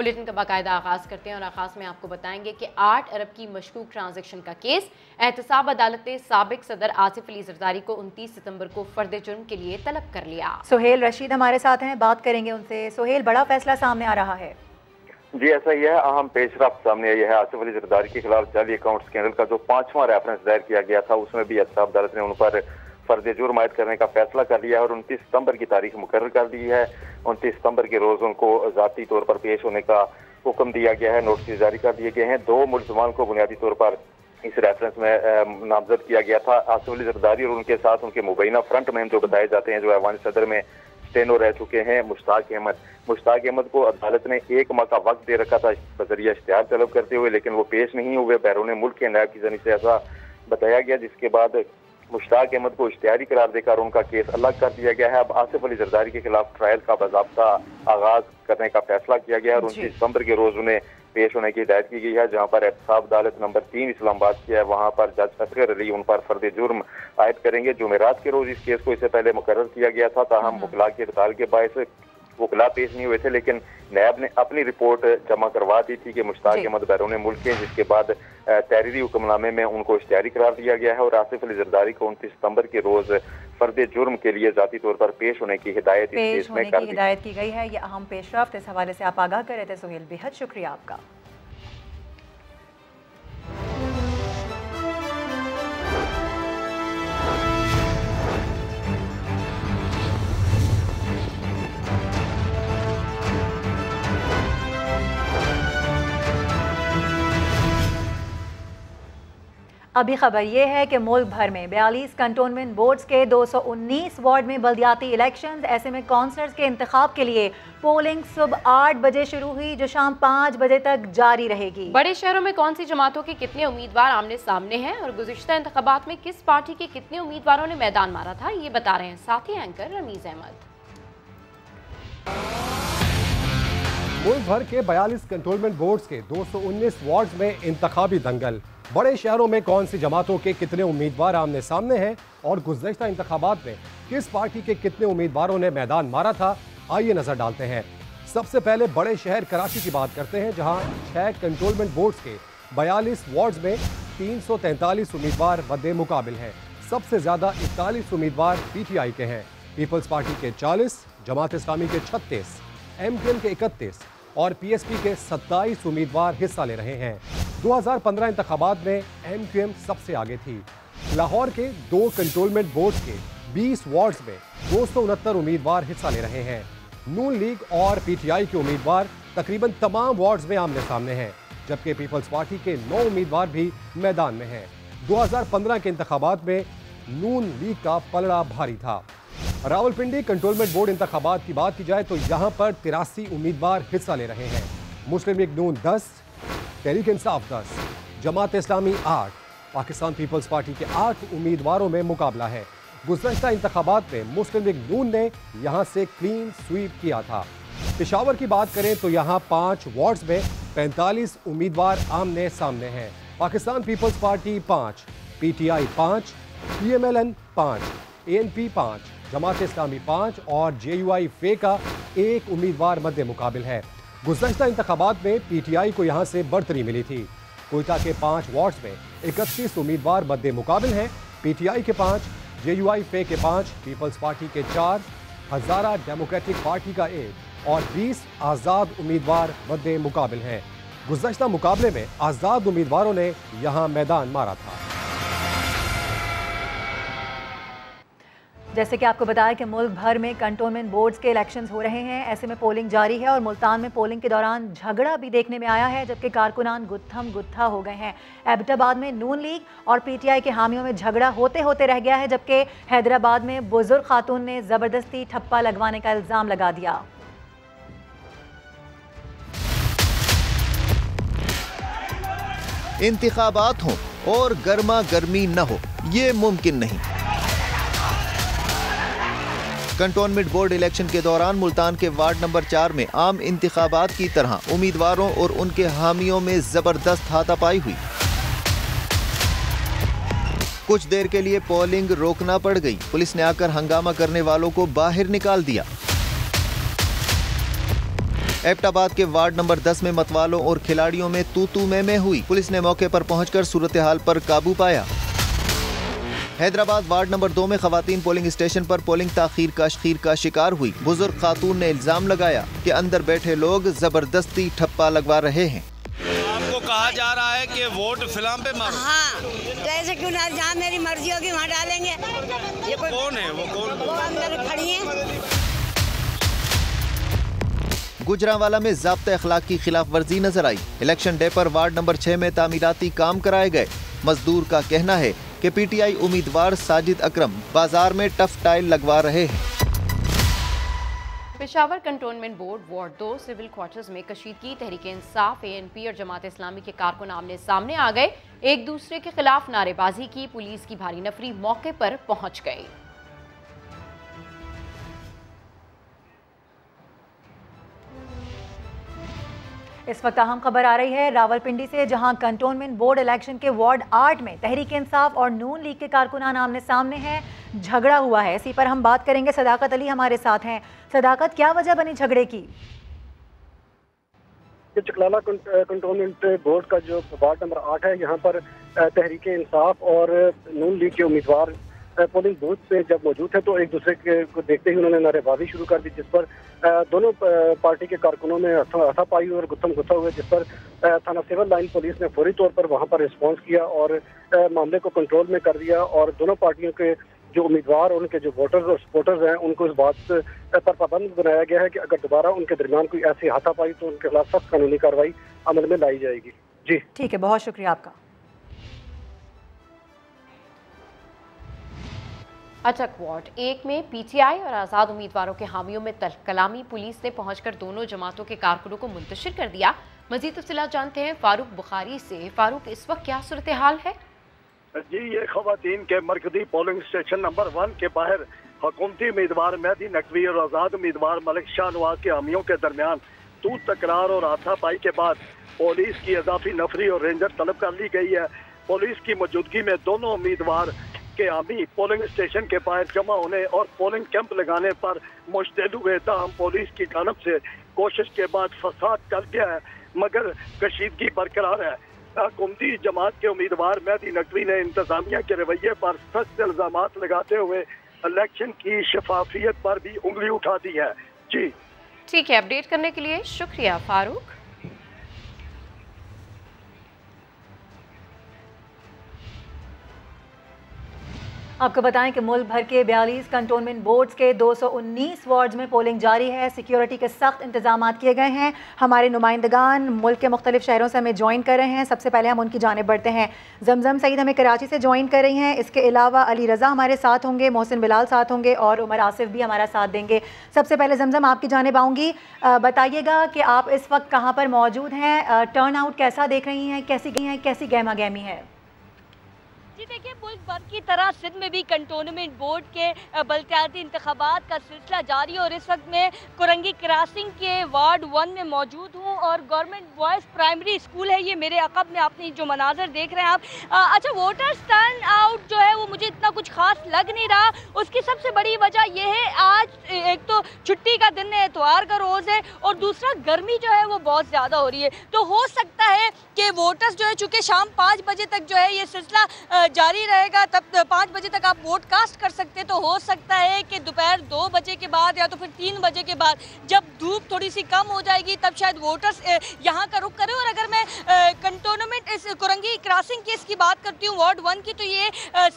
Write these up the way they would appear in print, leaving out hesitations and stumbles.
Bulletin का बाकायदा आगाज़ करते हैं और आगाज़ में आपको बताएंगे कि 8 अरब की मशकूक ट्रांजैक्शन का केस। एहतसाब अदालत ने साबिक सदर आसिफ अली जरदारी को 29 सितंबर को फर्द जुर्म के लिए तलब कर लिया। सुहेल रशीद हमारे साथ हैं, बात करेंगे उनसे। सुहेल, बड़ा फैसला सामने आ रहा है। जी ऐसा ही है, अहम पेशरफ्त सामने आई है। आसिफ अली जरदारी के खिलाफ जाली अकाउंट स्कैंडल का जो 5वां रेफरेंस दायर किया गया था, उसमें भी एहतसाब अदालत ने उन पर फर्द जुर्म आयद करने का फैसला कर लिया है और 29 सितंबर की तारीख मुकर्रर कर दी है। 29 सितंबर के रोज उनको ज़ाती तौर पर पेश होने का हुक्म दिया गया है, नोटिस जारी कर दिए गए हैं। 2 मुल्ज़मान को बुनियादी तौर पर इस रेफरेंस में नामजद किया गया था। आसिफ अली जरदारी और उनके साथ उनके मुबैना फ्रंट मैन जो बताए जाते हैं, जो ऐवान सदर में स्टेनो रह चुके हैं, मुश्ताक अहमद को अदालत ने 1 माह का वक्त दे रखा था बजरिया इश्तिहार तलब करते हुए, लेकिन वो पेश नहीं हुए। बैरून मुल्क के नायब की जानिब से ऐसा बताया गया, जिसके बाद मुश्ताक अहमद को इश्तिहारी करार देकर उनका केस अलग कर दिया गया है। अब आसिफ अली जरदारी के खिलाफ ट्रायल का बाज़ाब्ता आगाज करने का फैसला किया गया है और 29 सितंबर के रोज उन्हें पेश होने की हिदायत की गई है। जहां पर एहतसाब अदालत नंबर 3 इस्लामाबाद की है, वहां पर जज असगर अली उन पर फर्द जुर्म आयद करेंगे। जुमेरात के रोज इस केस को इससे पहले मुकर्रर किया गया था, ताहम वकला की हड़ताल के बायस वकला पेश नहीं हुए थे, लेकिन नैब ने अपनी रिपोर्ट जमा करवा दी थी कि मुश्ताक अहमद बैरून मुल्क के, जिसके बाद तहरीरी हुक्मनामे में उनको इश्तिहारी करार दिया गया है और आसिफ अली जरदारी को 29 सितंबर के रोज फर्द जुर्म के लिए जाती तौर पर पेश होने की हिदायत की गई है। ये अहम पेशरफ्त, इस हवाले से आप आगाह कर रहे थे सुहेल, बेहद शुक्रिया आपका। अभी खबर यह है कि मुल्क भर में 42 कंटोनमेंट बोर्ड्स के 219 वार्ड में बल्दियाती इलेक्शंस। ऐसे में कौंसलर्स के इंतखाब के लिए पोलिंग सुबह 8 बजे शुरू हुई, जो शाम 5 बजे तक जारी रहेगी। बड़े शहरों में कौन सी जमातों के कितने उम्मीदवार आमने सामने हैं और गुज़िश्ता इंतखाबात में किस पार्टी के कितने उम्मीदवारों ने मैदान मारा था, ये बता रहे हैं साथी एंकर रमीज अहमद। मुल्क भर के 42 कंटोनमेंट बोर्ड्स के 219 वार्ड्स में इंतखाबी दंगल। बड़े शहरों में कौन सी जमातों के कितने उम्मीदवार आमने सामने हैं और गुज़श्ता इंतखाबात में किस पार्टी के कितने उम्मीदवारों ने मैदान मारा था, आइए नजर डालते हैं। सबसे पहले बड़े शहर कराची की बात करते हैं, जहां 6 कंटोनमेंट बोर्ड्स के 42 वार्ड्स में 343 उम्मीदवार मद्दे मुकाबिल हैं। सबसे ज्यादा 41 उम्मीदवार PTI के हैं। पीपल्स पार्टी के 40, जमात इस्लामी के 36, MKM के 31 और PSP के 27 उम्मीदवार हिस्सा ले रहे हैं। 2015 इंतखाबात में MKM सबसे आगे थी। लाहौर के 2 कंटोनमेंट बोर्ड्स के 20 वार्ड्स में 269 उम्मीदवार हिस्सा ले रहे हैं। नून लीग और PTI के उम्मीदवार तकरीबन तमाम वार्ड्स में आमने सामने हैं, जबकि पीपल्स पार्टी के 9 उम्मीदवार भी मैदान में हैं। 2015 के इंतखाबात में नून लीग का पलड़ा भारी था। रावलपिंडी कंटोनमेंट बोर्ड इंतखाबात की बात की जाए तो यहाँ पर 83 उम्मीदवार हिस्सा ले रहे हैं। मुस्लिम लीग नून 10, तहरीक इंसाफ 10, जमात इस्लामी 8, पाकिस्तान पीपल्स पार्टी के 8 उम्मीदवारों में मुकाबला है। गुज़श्ता इंतखाबात में मुस्लिम लीग नून ने यहाँ से क्लीन स्वीप किया था। पेशावर की बात करें तो यहाँ 5 वार्ड्स में 45 उम्मीदवार आमने सामने हैं। Pakistan peoples party 5, PTI 5, PMLN 5, ANP 5, Jamaat Islami 5 और JUI फे का 1 उम्मीदवार मद्दे मुकाबिल है। गुज़श्ता इंतखाबात में PTI को यहाँ से बढ़तरी मिली थी। कोयटा के 5 वार्ड्स में 31 उम्मीदवार मद्दे मुकाबिल हैं। PTI के 5, JUI फे के 5, पीपल्स पार्टी के 4, हज़ारा डेमोक्रेटिक पार्टी का 1 और 20 आज़ाद उम्मीदवार मद्दे मुकाबिल हैं। गुज़श्ता मुकाबले में आज़ाद उम्मीदवारों ने यहाँ मैदान मारा था। जैसे कि आपको बताया कि मुल्क भर में कंटोनमेंट बोर्ड्स के इलेक्शंस हो रहे हैं। ऐसे में पोलिंग जारी है और मुल्तान में पोलिंग के दौरान झगड़ा भी देखने में आया है, जबकि कारकुनान गुत्थम गुत्था हो गए हैं। एबटाबाद में नून लीग और PTI के हामियों में झगड़ा होते होते रह गया है, जबकि हैदराबाद में बुजुर्ग खातून ने जबरदस्ती ठप्पा लगवाने का इल्जाम लगा दिया। इंतखाबात हों और गर्मा गर्मी न हो, ये मुमकिन नहीं। कंटोनमेंट बोर्ड इलेक्शन के दौरान मुल्तान के वार्ड नंबर 4 में आम इंतखाबात की तरह उम्मीदवारों और उनके हामियों में जबरदस्त हाथापाई हुई। कुछ देर के लिए पोलिंग रोकना पड़ गई। पुलिस ने आकर हंगामा करने वालों को बाहर निकाल दिया। एबटाबाद के वार्ड नंबर 10 में मतवालों और खिलाड़ियों में तू में हुई। पुलिस ने मौके पर पहुंचकर सूरत हाल पर काबू पाया। हैदराबाद वार्ड नंबर 2 में खवातीन पोलिंग स्टेशन पर पोलिंग ताखीर का शिकार हुई। बुजुर्ग खातून ने इल्जाम लगाया कि अंदर बैठे लोग जबरदस्ती ठप्पा लगवा रहे हैं। आपको कहा जा रहा है कि वोट फिल्म पे मारो। हाँ, जैसे क्यों ना, जहाँ मेरी मर्जी होगी वहाँ डालेंगे। ये कौन है? वो अंदर खड़ी है। गुजरांवाला में ज़ाब्ता अखलाक की खिलाफ वर्जी नजर आई। इलेक्शन डे पर वार्ड नंबर 6 में तामीराती काम कराए गए। मजदूर का कहना है कि पीटीआई उम्मीदवार साजिद अकरम बाजार में टफ टाइल लगवा रहे हैं। Peshawar cantonment board ward 2 civil quarters में कशीदगी, तहरीक इंसाफ, ANP और जमात इस्लामी के कारकुन आमने सामने आ गए। एक दूसरे के खिलाफ नारेबाजी की। पुलिस की भारी नफरी मौके पर पहुंच गई। इस वक्त अहम खबर आ रही है रावलपिंडी से, जहां कंटोनमेंट बोर्ड इलेक्शन के वार्ड 8 में तहरीक इंसाफ और नून लीग के कारकुनान आमने सामने हैं। झगड़ा हुआ है, इसी पर हम बात करेंगे। सदाकत अली हमारे साथ हैं। सदाकत, क्या वजह बनी झगड़े की? चकलाला कंटोनमेंट बोर्ड का जो वार्ड नंबर 8 है, यहाँ पर तहरीक इंसाफ और नून लीग के उम्मीदवार पोलिंग बूथ पे जब मौजूद थे तो एक दूसरे को देखते ही उन्होंने नारेबाजी शुरू कर दी, जिस पर दोनों पार्टी के कारकुनों में हाथापाई और गुत्थम गुत्था हुए, जिस पर थाना सिविल लाइन पुलिस ने फौरी तौर पर वहां पर रिस्पॉन्स किया और मामले को कंट्रोल में कर दिया। और दोनों पार्टियों के जो उम्मीदवार और उनके जो वोटर्स और सपोर्टर्स हैं, उनको इस बात पर पाबंद बनाया गया है कि अगर दोबारा उनके दरमियान कोई ऐसी हाथापाई तो उनके खिलाफ सख्त कानूनी कार्रवाई अमल में लाई जाएगी। जी ठीक है, बहुत शुक्रिया आपका। अटक वार्ड 1 में पीटीआई और आज़ाद उम्मीदवारों के हामियों में कलामी। पुलिस ने पहुंचकर दोनों जमातों के कारकुनों को मुंतशिर कर दिया। मजीद तफसीलात जानते हैं फारूक बुखारी से। फारूक, इस वक्त क्या सूरत हाल है? जी, ये खवातीन के मरकजी पोलिंग स्टेशन नंबर 1 के बाहर हुकूमती उम्मीदवार मेहदी नकवी और आज़ाद उम्मीदवार मलिक शाह नवाज के हामियों के दरमियान तू तकरार और हाथापाई के बाद पुलिस की इजाफी नफरी और रेंजर तलब कर ली गई है। पुलिस की मौजूदगी में दोनों उम्मीदवार के हामी पोलिंग स्टेशन के बाहर जमा होने और पोलिंग कैंप लगाने पर मुश्तैद हुए। ताहम पुलिस की जानब से कोशिश के बाद फसाद टल गया है, मगर कशीदगी बरकरार है। हुकूमती जमात के उम्मीदवार मेहदी नकवी ने इंतजामिया के रवैये पर सख्त इल्जामात लगाते हुए इलेक्शन की शफाफियत पर भी उंगली उठा दी है। जी ठीक है, अपडेट करने के लिए शुक्रिया फारूक। आपको बताएं कि मुल्क भर के 42 कंटोनमेंट बोर्ड्स के 219 वार्ड्स में पोलिंग जारी है। सिक्योरिटी के सख्त इंतजाम किए गए हैं। हमारे नुमाइंदगान मुल्क के मुख्तलिफ शहरों से हमें ज्वाइन कर रहे हैं। सबसे पहले हम उनकी जानिब बढ़ते हैं। जमजम सईद हमें कराची से ज्वाइन कर रही हैं। इसके अलावा अली रज़ा हमारे साथ होंगे, मोहसिन बिलाल साथ होंगे और उमर आसिफ भी हमारा साथ देंगे। सबसे पहले जमजम, आपकी जानिब आऊँगी। बताइएगा कि आप इस वक्त कहाँ पर मौजूद हैं, टर्न आउट कैसा देख रही हैं, कैसी गहमा गहमी है? जी देखिए, मुल्क भर की तरह सिंध में भी कंटोनमेंट बोर्ड के बल्दियाती इंतखाबात का सिलसिला जारी है और इस वक्त मैं कुरंगी क्रॉसिंग के वार्ड 1 में मौजूद हूँ और गवर्नमेंट बॉयज़ प्राइमरी स्कूल है ये मेरे अकब में। आपने जो मनाजर देख रहे हैं आप, अच्छा, वोटर्स टर्न आउट जो है वो मुझे इतना कुछ खास लग नहीं रहा। उसकी सबसे बड़ी वजह यह है, आज एक तो छुट्टी का दिन है, इतवार का रोज़ है, और दूसरा गर्मी जो है वो बहुत ज़्यादा हो रही है। तो हो सकता है कि वोटर्स जो है, चूँकि शाम 5 बजे तक जो है ये सिलसिला जारी रहेगा, तब 5 बजे तक आप वोट कास्ट कर सकते हैं। तो हो सकता है कि दोपहर 2 बजे के बाद या तो फिर 3 बजे के बाद जब धूप थोड़ी सी कम हो जाएगी तब शायद वोटर्स यहाँ का रुख करें। और अगर मैं कंटोनमेंट इस कुरंगी क्रॉसिंग केस की बात करती हूँ वार्ड 1 की, तो ये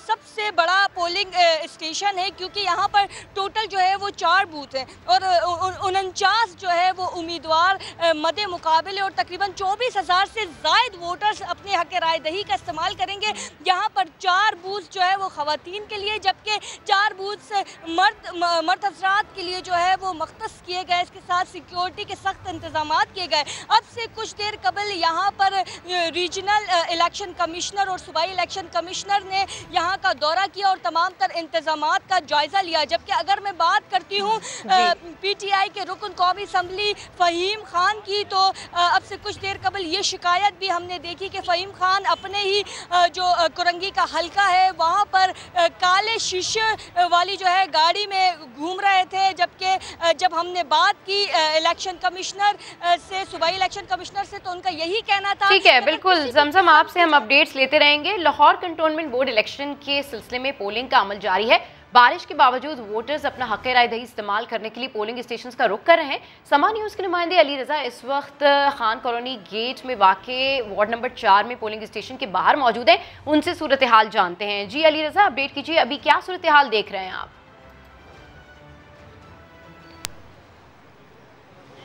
सबसे बड़ा पोलिंग स्टेशन है, क्योंकि यहाँ पर टोटल जो है वो 4 बूथ हैं और 49 जो है वो उम्मीदवार मदे मुकाबले और तकरीबन 24,000 से ज़ायद वोटर्स अपने हक राय दही का इस्तेमाल करेंगे। यहाँ पर 4 बूथ जो है वो ख़वातीन के लिए, जबकि 4 बूथ मर्द हज़रात के लिए जो है वो मख्तस किए गए। इसके साथ सिक्योरिटी के सख्त इंतजाम किए गए। अब से कुछ देर कबल यहाँ पर रीजनल इलेक्शन कमिश्नर और सूबाई इलेक्शन कमिश्नर ने यहाँ का दौरा किया और तमाम तर इंतजाम का जायज़ा लिया। जबकि अगर मैं बात करती हूँ PTI के रुकन कौमी असम्बली फ़हीम खान की, तो अब से कुछ देर कबल ये शिकायत भी हमने देखी कि फ़हीम खान अपने ही जो कुरंगी कुरंगी का हल्का है, वहाँ पर काले शीशे वाली जो है गाड़ी में घूम रहे थे, जबकि जब हमने बात की इलेक्शन कमिश्नर से, सूबाई इलेक्शन कमिश्नर से, तो उनका यही कहना था। ठीक है, बिल्कुल जमजम, आपसे हम अपडेट्स लेते रहेंगे। लाहौर कंटोनमेंट बोर्ड इलेक्शन के सिलसिले में पोलिंग का अमल जारी है। बारिश के बावजूद वोटर्स अपना हक राय दही इस्तेमाल करने के लिए पोलिंग स्टेशन का रुख कर रहे हैं। समा न्यूज़ के नुमाइंदे अली रजा इस वक्त खान कॉलोनी गेट में वाक़े वार्ड नंबर 4 में पोलिंग स्टेशन के बाहर मौजूद हैं। उनसे सूरत हाल जानते हैं। जी अली रजा, अपडेट कीजिए, अभी क्या सूरत हाल देख रहे हैं आप?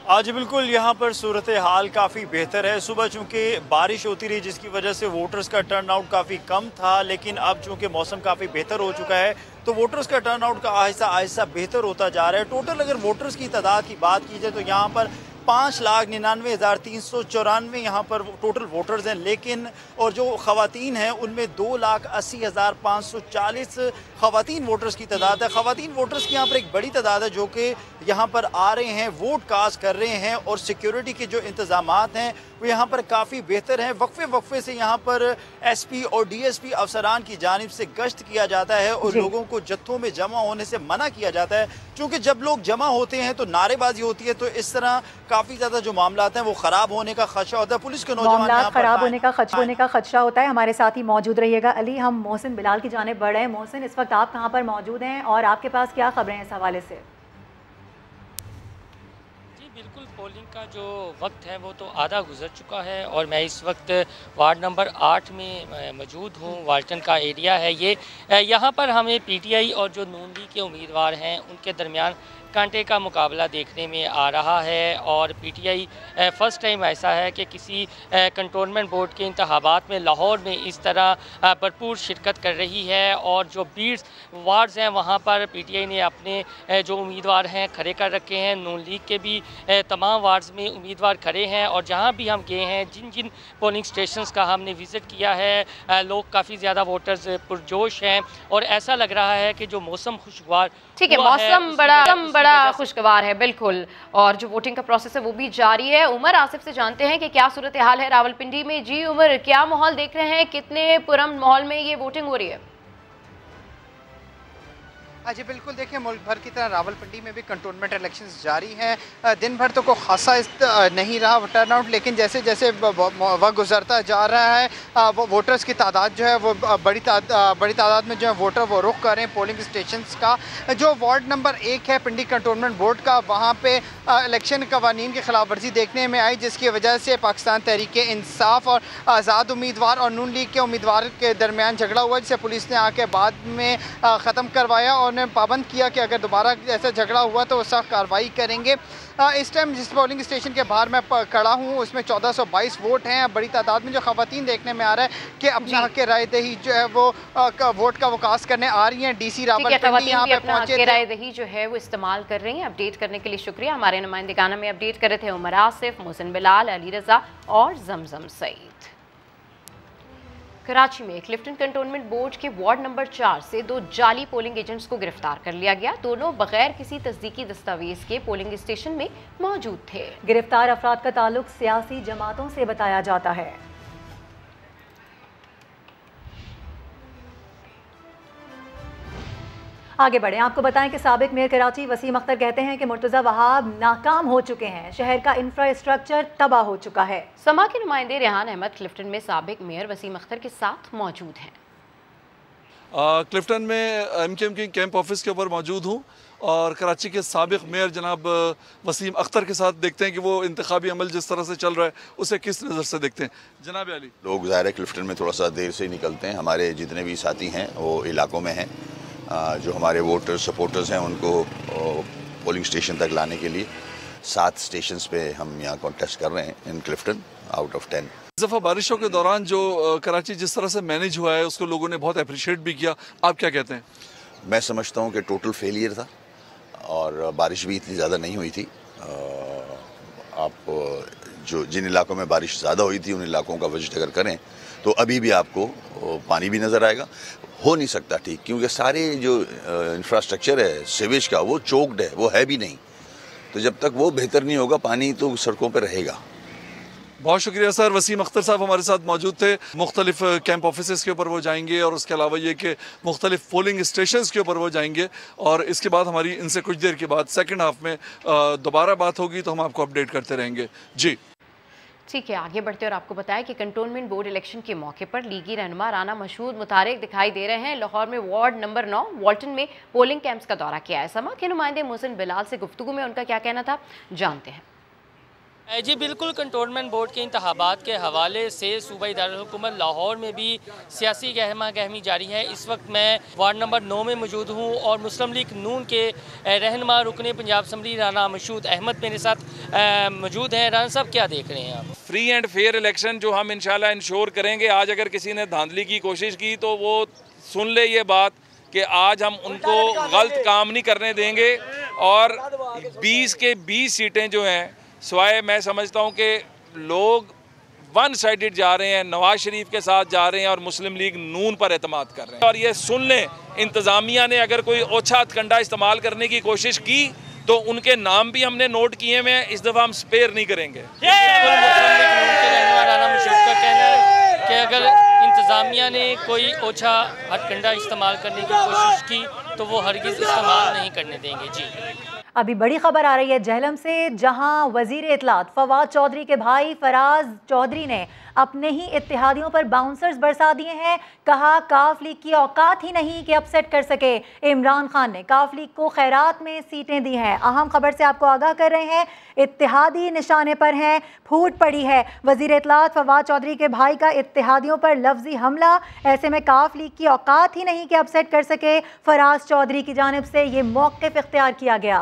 आज बिल्कुल यहाँ पर सूरत हाल काफ़ी बेहतर है। सुबह चूँकि बारिश होती रही जिसकी वजह से वोटर्स का टर्नआउट काफ़ी कम था, लेकिन अब चूँकि मौसम काफ़ी बेहतर हो चुका है तो वोटर्स का टर्नआउट का आहिस्ता आहिस्ता बेहतर होता जा रहा है। टोटल अगर वोटर्स की तादाद की बात की जाए तो यहाँ पर 5,99,394 यहाँ पर टोटल वोटर्स हैं, लेकिन और जो ख़वातीन हैं उनमें 2,80,540 ख़वातीन वोटर्स की तादाद है। ख़वातीन वोटर्स की यहाँ पर एक बड़ी तादाद है जो कि यहाँ पर आ रहे हैं, वोट कास्ट कर रहे हैं, और सिक्योरिटी के जो इंतज़ामात हैं वो यहाँ पर काफ़ी बेहतर हैं। वक्फे से यहाँ पर SP और DSP अफसरान की जानिब से गश्त किया जाता है और लोगों को जत्थों में जमा होने से मना किया जाता है, क्योंकि जब लोग जमा होते हैं तो नारेबाजी होती है, तो इस तरह काफ़ी ज़्यादा जो मामलात हैं वो ख़राब होने का खदशा होता है। पुलिस के नौजवान खराब होने का खदशा होता है। हमारे साथ ही मौजूद रहिएगा अली। हम मोहसिन बिलाल की जानिब बढ़ रहे हैं। मोहसिन, इस वक्त आप कहाँ पर मौजूद हैं और आपके पास क्या खबरें हैं इस हवाले से? बिल्कुल, पोलिंग का जो वक्त है वो तो आधा गुजर चुका है और मैं इस वक्त वार्ड नंबर 8 में मौजूद हूँ। वाल्टन का एरिया है ये। यहाँ पर हमें PTI और जो नून लीग के उम्मीदवार हैं उनके दरमियान कांटे का मुकाबला देखने में आ रहा है, और PTI फ़र्स्ट टाइम ऐसा है कि किसी कंटोनमेंट बोर्ड के इंतखाबात में लाहौर में इस तरह भरपूर शिरकत कर रही है। और जो 20 वार्ड्स हैं वहाँ पर PTI ने अपने जो उम्मीदवार हैं खड़े कर रखे हैं। नून लीग के भी तमाम वार्ड्स में उम्मीदवार खड़े हैं, और जहाँ भी हम गए हैं, जिन जिन पोलिंग स्टेशंस का हमने विज़िट किया है, लोग काफ़ी ज़्यादा वोटर्स पुरजोश हैं और ऐसा लग रहा है कि जो मौसम खुशगवार, ठीक है, मौसम बड़ा खुशगवार है बिल्कुल, और जो वोटिंग का प्रोसेस है वो भी जारी है। उमर आसिफ से जानते हैं कि क्या सूरत हाल है रावलपिंडी में। जी उमर, क्या माहौल देख रहे हैं, कितने पुरअमन माहौल में ये वोटिंग हो रही है? जी बिल्कुल, देखिए मुल्क भर की तरह रावलपिंडी में भी कंटोनमेंट इलेक्शंस जारी हैं। दिन भर तो कोई खासा नहीं रहा टर्नआउट, लेकिन जैसे जैसे वक्त गुजरता जा रहा है वो वोटर्स की तादाद जो है वो बड़ी तादाद में जो है वोटर वो रुख कर रहे हैं पोलिंग स्टेशंस का। जो वार्ड नंबर 1 है पिंडी कंटोनमेंट बोर्ड का, वहाँ पे इलेक्शन कवानीन की खिलाफ वर्जी देखने में आई, जिसकी वजह से पाकिस्तान तहरीक इंसाफ और आज़ाद उम्मीदवार और नून लीग के उम्मीदवार के दरमियान झगड़ा हुआ, जिसे पुलिस ने आके बाद में ख़त्म करवाया और पाबंद किया कि अगर दोबारा ऐसा झगड़ा हुआ तो सख्त कार्रवाई करेंगे। इस टाइम जिस पोलिंग स्टेशन के बाहर मैं खड़ा हूँ उसमें 1422 वोट हैं। बड़ी तादाद में जो ख़वातीन देखने में आ रहा है कि अपने हक के राय दही जो है वो वोट का वो कास्ट करने आ रही हैं। DC रावलपिंडी यहाँ पे पहुँचे, राय दही जो है वो इस्तेमाल कर रही हैं। अपडेट करने के लिए शुक्रिया। हमारे नुमाइंदगाना में अपडेट कर रहे थे उमर आसिफ, मोहसिन बिलाल, अली रजा और जमजम सईद। कराची में क्लिफ्टन कंटोनमेंट बोर्ड के वार्ड नंबर 4 से 2 जाली पोलिंग एजेंट्स को गिरफ्तार कर लिया गया। दोनों बगैर किसी तस्दीकी दस्तावेज के पोलिंग स्टेशन में मौजूद थे। गिरफ्तार अफराद का ताल्लुक सियासी जमातों से बताया जाता है। आगे बढ़ें, आपको बताएं कि साबिक मेयर कराची वसीम अख्तर कहते हैं कि मुर्तज़ा वहाब नाकाम हो चुके हैं, शहर का इंफ्रास्ट्रक्चर तबाह हो चुका है। समा के नुमाइंदे रेहान अहमद क्लिफ्टन में साबिक मेयर वसीम अख्तर के साथ मौजूद हैं। क्लिफ्टन में MKM की कैंप ऑफिस के ऊपर मौजूद हूँ और कराची के साबिक मेयर जनाब वसीम अख्तर के साथ देखते हैं कि वो इंतखाबी अमल जिस तरह से चल रहा है उसे किस नज़र से देखते हैं। जनाब अली, लोग ज़ाहिर है क्लिफ्टन में थोड़ा सा देर से ही निकलते हैं। हमारे जितने भी साथी हैं वो इलाकों में हैं, जो हमारे वोटर्स सपोर्टर्स हैं उनको पोलिंग स्टेशन तक लाने के लिए 7 स्टेशंस पे हम यहाँ कॉन्टेस्ट कर रहे हैं इन क्लिफ्टन आउट ऑफ 10। इस दफ़ा बारिशों के दौरान जो कराची जिस तरह से मैनेज हुआ है उसको लोगों ने बहुत अप्रिशिएट भी किया, आप क्या कहते हैं? मैं समझता हूँ कि टोटल फेलियर था और बारिश भी इतनी ज़्यादा नहीं हुई थी। आप जो जिन इलाकों में बारिश ज़्यादा हुई थी उन इलाकों का विजिट अगर करें तो अभी भी आपको पानी भी नज़र आएगा। हो नहीं सकता ठीक, क्योंकि सारे जो इंफ्रास्ट्रक्चर है सीवेज का वो चोक्ड है, वो है भी नहीं। तो जब तक वो बेहतर नहीं होगा पानी तो सड़कों पर रहेगा। बहुत शुक्रिया सर। वसीम अख्तर साहब हमारे साथ मौजूद थे। मुख्तलिफ कैंप ऑफिस के ऊपर वो जाएंगे और उसके अलावा ये कि मुख्तलिफ पोलिंग स्टेशन के ऊपर वो जाएंगे और इसके बाद हमारी इनसे कुछ देर के बाद सेकेंड हाफ में दोबारा बात होगी तो हम आपको अपडेट करते रहेंगे। जी ठीक है, आगे बढ़ते और आपको बताया कि कंटोनमेंट बोर्ड इलेक्शन के मौके पर लीगी रहनुमा राना मशहूद मुतारिक दिखाई दे रहे हैं। लाहौर में वार्ड नंबर 9 वाल्टन में पोलिंग कैंप्स का दौरा किया है। समा के नुमाइंदे मोहसिन बिलाल से गुफ्तगू में उनका क्या कहना था, जानते हैं। जी बिल्कुल, कंटोनमेंट बोर्ड के इंतखाबात के हवाले से सूबाई दारुल-हुकूमत लाहौर में भी सियासी गहमा गहमी जारी है। इस वक्त मैं वार्ड नंबर 9 में मौजूद हूँ और मुस्लिम लीग नून के रहनुमा रुकने पंजाब असम्बली राना मशहूद अहमद मेरे साथ मौजूद हैं। राना साहब, क्या देख रहे हैं आप? फ्री एंड फेयर इलेक्शन जो हम इंशाल्लाह इंश्योर करेंगे। आज अगर किसी ने धांधली की कोशिश की तो वो सुन ले ये बात कि आज हम उनको गलत काम नहीं करने देंगे और 20 के 20 सीटें जो हैं, स्वाय मैं समझता हूँ कि लोग वन साइडेड जा रहे हैं, नवाज शरीफ के साथ जा रहे हैं और मुस्लिम लीग नून पर एतमाद कर रहे हैं। और ये सुन लें, इंतज़ामिया ने अगर कोई ओछा हथकंडा इस्तेमाल करने की कोशिश की तो उनके नाम भी हमने नोट किए हुए हैं। इस दफ़ा हम स्पेयर नहीं करेंगे। कि अगर इंतज़ामिया ने कोई ओछा हथकंडा इस्तेमाल करने की कोशिश की तो वो हरगिज़ इस्तेमाल नहीं करने देंगे। जी अभी बड़ी खबर आ रही है जहलम से, जहां वजीर इत्तलात फवाद चौधरी के भाई फराज चौधरी ने अपने ही इत्तेहादियों पर बाउंसर्स बरसा दिए हैं। कहा काफ लीग की औकात ही नहीं कि अपसेट कर सके। इमरान खान ने काफ लीग को खैरात में सीटें दी हैं। अहम खबर से आपको आगाह कर रहे हैं, इत्तेहादी निशाने पर हैं, फूट पड़ी है। वजीर इत्तलात फवाद चौधरी के भाई का इत्तेहादियों पर लफ्जी हमला। ऐसे में काफ लीग की औकात ही नहीं कि अपसेट कर सके। फराज चौधरी की जानिब से ये मौक़िफ़ इख्तियार किया गया।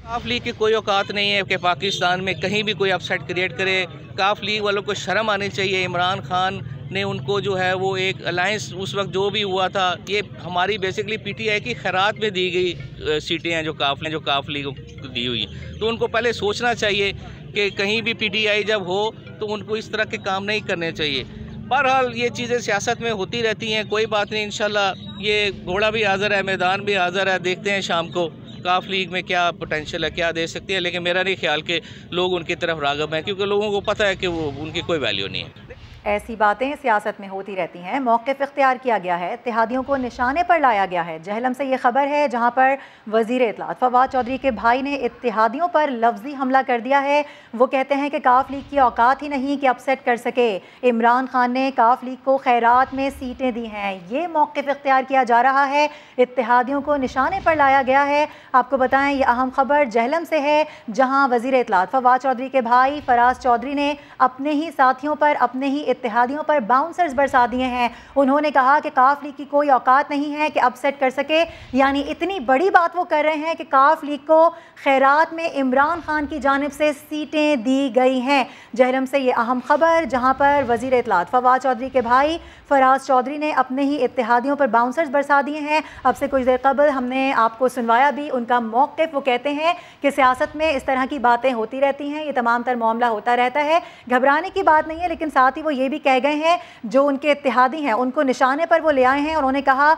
काफ लीग की कोई औकात नहीं है कि पाकिस्तान में कहीं भी कोई अपसेट क्रिएट करे। काफ लीग वालों को शर्म आनी चाहिए। इमरान खान ने उनको जो है वो एक अलायंस उस वक्त जो भी हुआ था, ये हमारी बेसिकली पीटीआई की खैरात में दी गई सीटें हैं जो काफ लीग को दी हुई। तो उनको पहले सोचना चाहिए कि कहीं भी पीटीआई जब हो तो उनको इस तरह के काम नहीं करने चाहिए। बहरहाल ये चीज़ें सियासत में होती रहती हैं, कोई बात नहीं। इंशाल्लाह ये घोड़ा भी हाज़िर है, मैदान भी हाज़िर है। देखते हैं शाम को काफ लीग में क्या पोटेंशियल है, क्या दे सकती है। लेकिन मेरा नहीं ख्याल कि लोग उनकी तरफ राग़िब हैं, क्योंकि लोगों को पता है कि वो उनकी कोई वैल्यू नहीं है। ऐसी बातें सियासत में होती रहती हैं। मौक़िफ़ इख्तियार किया गया है, इत्तेहादियों को निशाने पर लाया गया है। जहलम से ये खबर है जहां पर वज़ीर इत्तलात फवाद चौधरी के भाई ने इत्तेहादियों पर लफ्जी हमला कर दिया है। वो कहते हैं कि काफ लीग की औकात ही नहीं कि अपसेट कर सके। इमरान खान ने काफ लीग को खैरात में सीटें दी हैं। ये मौक़िफ़ इख्तियार किया जा रहा है, इत्तेहादियों को निशाने पर लाया गया है। आपको बताएं ये अहम खबर जहलम से है, जहाँ वज़ीर इत्तलात फवाद चौधरी के भाई फराज चौधरी ने अपने ही साथियों पर, अपने ही इत्तेहादियों पर बाउंसर्स बरसा दिए हैं। उन्होंने कहा कि काफ लीग की कोई औकात नहीं है कि अपसेट कर सके। यानी इतनी बड़ी बात वो कर रहे हैं कि काफ लीग को खैरात में इमरान खान की जानिब से सीटें दी गई हैं। जहलम से ये अहम खबर, जहां पर वज़ीर इत्तलात फवाद चौधरी के भाई फराज चौधरी ने अपने ही इत्तेहादियों पर बाउंसर्स बरसा दिए हैं। अब से कुछ देर कबल हमने आपको सुनवाया भी उनका मौक़िफ़। वो कहते हैं कि सियासत में इस तरह की बातें होती रहती हैं, ये तमाम तर मामला होता रहता है, घबराने की बात नहीं है। लेकिन साथ ही वो ये भी कह गए हैं जो उनके इत्तेहादी हैं उनको निशाने पर वो ले आए हैं। उन्होंने कहा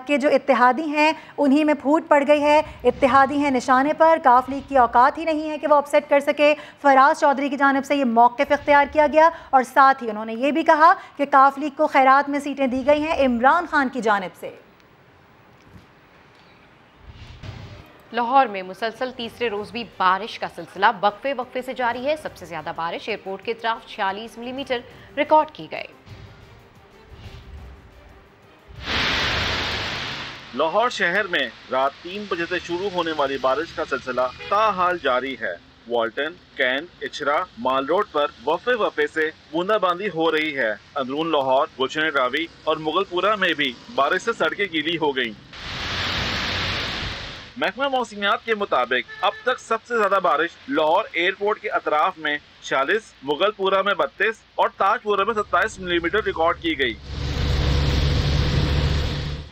कि जो इत्तेहादी हैं उन्हीं में फूट पड़ गई है। इत्तेहादी हैं निशाने पर, काफ लीग की औकात ही नहीं है कि वो अपसेट कर सके। फराज चौधरी की जानिब से ये मौक़िफ़ इख्तियार किया गया और साथ ही उन्होंने ये भी कहा कि काफ लीग को खैरात में सीटें दी गई हैं इमरान खान की जानिब से। लाहौर में मुसलसल तीसरे रोज भी बारिश का सिलसिला वक्फे वक्फे से जारी है। सबसे ज्यादा बारिश एयरपोर्ट के तरफ 46 मिलीमीटर रिकॉर्ड की गई। लाहौर शहर में रात 3 बजे से शुरू होने वाली बारिश का सिलसिला ताहाल जारी है। वाल्टन, कैंट, इचरा, माल रोड पर वफ़े से बूंदाबांदी हो रही है। अंदरून लाहौर, गुलशन रावी और मुगलपुरा में भी बारिश से सड़कें गीली हो गयी। महकमा मौसमियात के मुताबिक अब तक सबसे ज्यादा बारिश लाहौर एयरपोर्ट के अतराफ में 46, मुगलपुरा में 32 और ताजपुरा में 27 मिलीमीटर रिकॉर्ड की गई।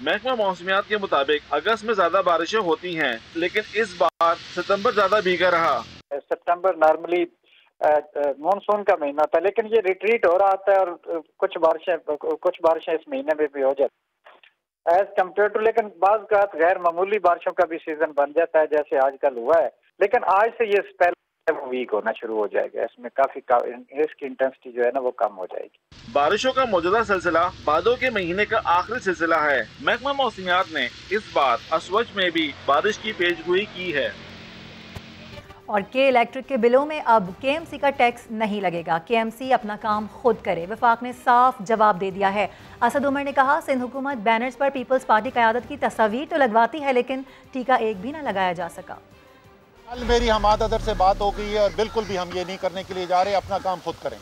महकमा मौसमियात के मुताबिक अगस्त में ज्यादा बारिशें होती हैं, लेकिन इस बार सितंबर ज्यादा भीगा रहा। सितंबर नॉर्मली मानसून का महीना था, लेकिन ये रिट्रीट हो रहा था और कुछ बारिशें इस महीने में भी हो जाती एज कम्पेयर टू। लेकिन बाज़ गैर मामूली बारिशों का भी सीजन बन जाता है, जैसे आजकल हुआ है। लेकिन आज से ये स्पेल है वो वीक होना शुरू हो जाएगा। इसमें काफी रिस्क इंटेंसिटी जो है ना वो कम हो जाएगी। बारिशों का मौजूदा सिलसिला बादों के महीने का आखिरी सिलसिला है। महकमा मौसमियात ने इस बार असवज में भी बारिश की पेशगोई की है। और के इलेक्ट्रिक के बिलों में अब KMC का टैक्स नहीं लगेगा। KMC अपना काम खुद करे। वफाक ने साफ जवाब दे दिया है। असद उमर ने कहा, सिंध हुकूमत बैनर्स पर पीपल्स पार्टी क़यादत की तस्वीर तो लगवाती है लेकिन टीका एक भी ना लगाया जा सका। कल मेरी हमाद अदर से बात हो गई है और बिल्कुल भी हम ये नहीं करने के लिए जा रहे। अपना काम खुद करें।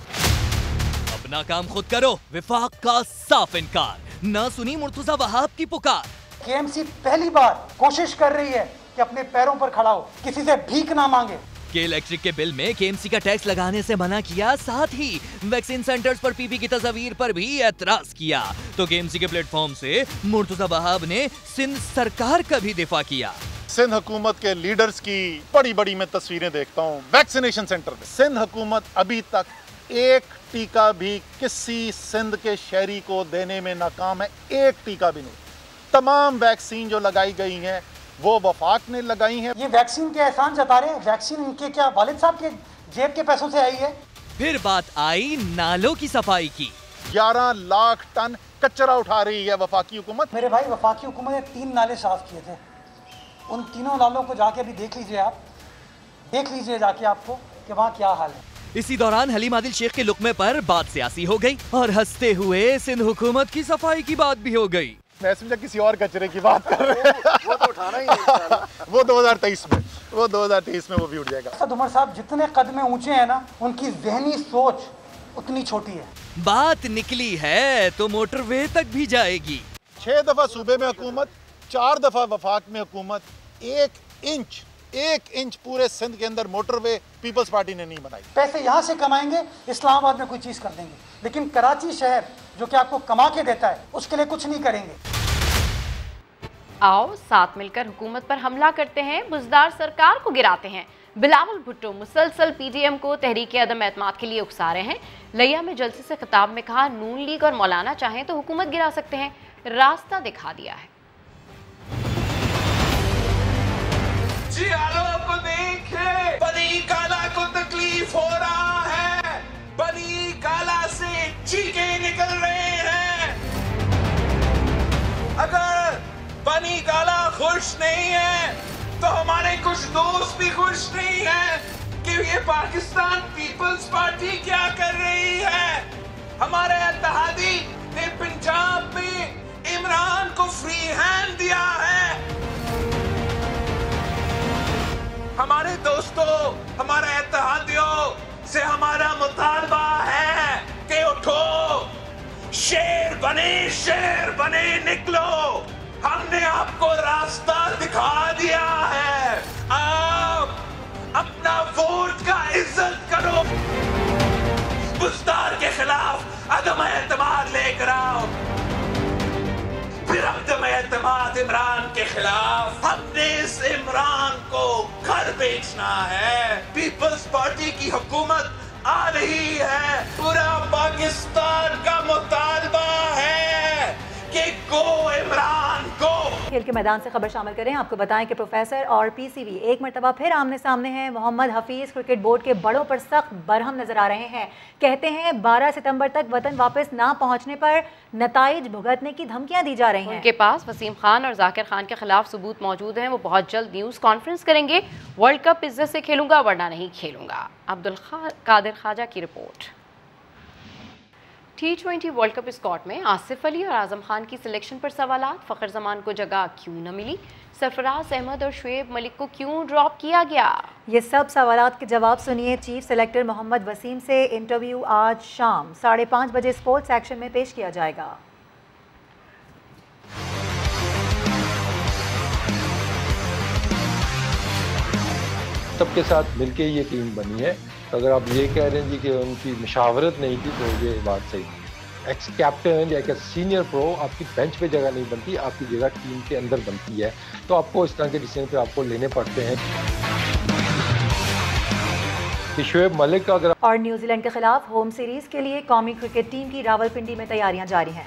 अपना काम खुद करो, वफाक का साफ इनकार। ना सुनी मुर्तजा वहाब की पुकार। KMC पहली बार कोशिश कर रही है कि अपने पैरों पर खड़ा हो, किसी से भीख ना मांगे। के इलेक्ट्रिक के बिल में KMC का टैक्स लगाने से मना किया, साथ ही वैक्सीन सेंटर्स पर PP की तस्वीर पर भी एतराज किया। तो KMC के प्लेटफॉर्म से मुर्तजा वहाब ने सिंध सरकार का भी दिफा किया। सिंध हुकूमत के लीडर्स की बड़ी बड़ी मैं तस्वीरें देखता हूँ वैक्सीनेशन सेंटर में। सिंध हुकूमत अभी तक एक टीका भी किसी सिंध के शहरी को देने में नाकाम है। एक टीका भी नहीं। तमाम वैक्सीन जो लगाई गई हैं वो वफाक ने लगाई हैं। ये वैक्सीन के एहसान जता रहे हैं। वैक्सीन इनके क्या वालिद साहब के जेब के पैसों से आई है। फिर बात आई नालों की सफाई की। 11 लाख टन कचरा उठा रही है वफाकी हुकूमत। मेरे भाई, वफाकी हुकूमत ने 3 नाले साफ किए थे। उन तीनों नालों को जाके अभी देख लीजिए। आप देख लीजिए जाके आपको कि वहाँ क्या हाल है। इसी दौरान हलीम आदिल शेख के लुकमे पर बात सियासी हो गई और हंसते हुए सिंध हुकूमत की सफाई की बात भी हो गई। मैं समझा किसी और कचरे की बात कर रहे हैं। वो तो उठाना ही नहीं। वो 2023 में वो भी उठ जाएगा। असद उमर साहब जितने कद में ऊंचे हैं ना, उनकी जहनी सोच उतनी छोटी है। बात निकली है तो मोटरवे तक भी जाएगी। 6 दफा सूबे में हुकूमत, 4 दफा वफाक में हुकूमत। 1 इंच पूरे सिंध के अंदर मोटरवे पीपल्स पार्टी ने नहीं बनाई। पैसे यहाँ से कमाएंगे, इस्लामाबाद में कोई चीज कर देंगे, लेकिन कराची शहर जो कि आपको कमा के देता है उसके लिए कुछ नहीं करेंगे। आओ साथ मिलकर हुकूमत पर हमला करते हैं, बुज़दार सरकार को गिराते हैं। बिलावल भुट्टो मुसलसल PDM को तहरीक अदम एतमाद के लिए उकसा रहे हैं। लिया में जलसे से खिताब में कहा, नून लीग और मौलाना चाहें तो हुकूमत गिरा सकते हैं, रास्ता दिखा दिया है। जी आलो को देखे, बनी काला को तकलीफ हो रहा है, बनी काला से चीखे निकल रहे हैं। अगर बनी काला खुश नहीं है तो हमारे कुछ दोस्त भी खुश नहीं है कि ये पाकिस्तान पीपल्स पार्टी क्या कर रही है। हमारे इत्तेहादी ने पंजाब में इमरान को फ्री हैंड दिया है। हमारे दोस्तों, हमारे इत्तेहादियों से हमारा मुतालबा है कि उठो, शेर बने निकलो। हमने आपको रास्ता दिखा दिया है। आप अपना वोट का इज्जत करो। बुज़दार के खिलाफ अदम एतमाद लेकर आओ, फिर अदम एतमाद इमरान के खिलाफ। हमने इस इमरान को घर बेचना है। पीपल्स पार्टी की हुकूमत आ रही है। पूरा पाकिस्तान का मुतालबा है कि गो इमरान गो। खेल के मैदान से खबर शामिल करें। आपको बताएं कि प्रोफेसर और PCV एक मरतबा फिर आमने सामने हैं। मोहम्मद हफीज क्रिकेट बोर्ड के बड़ों पर सख्त बरहम नजर आ रहे हैं। कहते हैं 12 सितंबर तक वतन वापस ना पहुंचने पर नताइज भुगतने की धमकियां दी जा रही हैं। उनके पास वसीम खान और जाकिर खान के खिलाफ सबूत मौजूद हैं। वो बहुत जल्द न्यूज़ कॉन्फ्रेंस करेंगे। वर्ल्ड कप इज्जत से खेलूंगा वरना नहीं खेलूंगा। अब्दुल कादिर खाजा की report. T20 world cup squad में आसिफ अली और आजम खान की सिलेक्शन पर सवालात। फ़खर जमान को जगह क्यों न मिली? सरफराज अहमद और शुएब मलिक को क्यों ड्रॉप किया गया? ये सब सवालात के जवाब सुनिए चीफ सेलेक्टर मोहम्मद वसीम से। इंटरव्यू आज शाम 5:30 बजे स्पोर्ट्स एक्शन में पेश किया जाएगा। सबके साथ मिलके ये टीम बनी है। तो अगर आप ये कह रहे हैं जी कि उनकी मशावरत नहीं थी तो ये बात सही है। एक्स कैप्टन या सीनियर प्रो आपकी बेंच पे जगह नहीं बनती, आपकी जगह टीम के अंदर बनती है। तो आपको इस तरह के डिसीजन पे आपको लेने पड़ते हैं। शुएब मलिक का अगर और न्यूजीलैंड के खिलाफ होम सीरीज के लिए कौमी क्रिकेट टीम की रावलपिंडी में तैयारियां जारी हैं।